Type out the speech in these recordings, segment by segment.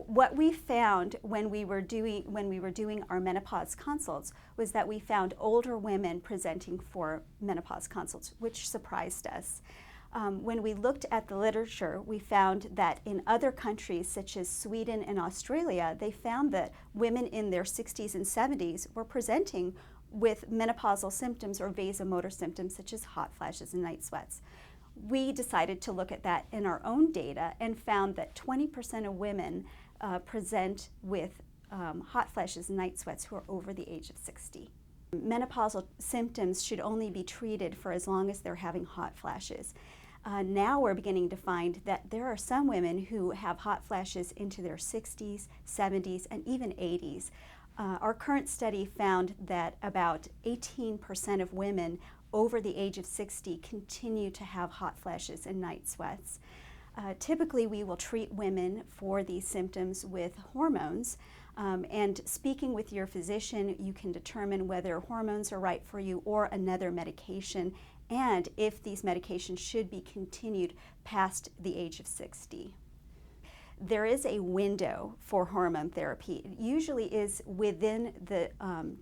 What we found when we were doing our menopause consults was that we found older women presenting for menopause consults, which surprised us. When we looked at the literature, we found that in other countries such as Sweden and Australia, they found that women in their 60s and 70s were presenting with menopausal symptoms or vasomotor symptoms such as hot flashes and night sweats. We decided to look at that in our own data and found that 20% of women present with hot flashes and night sweats who are over the age of 60. Menopausal symptoms should only be treated for as long as they're having hot flashes. Now we're beginning to find that there are some women who have hot flashes into their 60s, 70s, and even 80s. Our current study found that about 18% of women over the age of 60 continue to have hot flashes and night sweats. Typically, we will treat women for these symptoms with hormones, and speaking with your physician, you can determine whether hormones are right for you or another medication, and if these medications should be continued past the age of 60. There is a window for hormone therapy. It usually is within the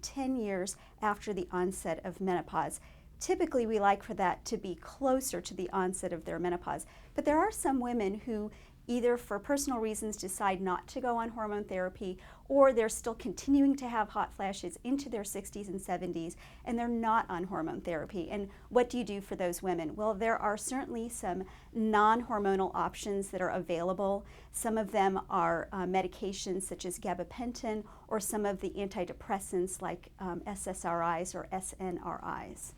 10 years after the onset of menopause. Typically, we like for that to be closer to the onset of their menopause. But there are some women who either for personal reasons decide not to go on hormone therapy, or they're still continuing to have hot flashes into their 60s and 70s, and they're not on hormone therapy. And what do you do for those women? Well, there are certainly some non-hormonal options that are available. Some of them are medications such as gabapentin, or some of the antidepressants like SSRIs or SNRIs.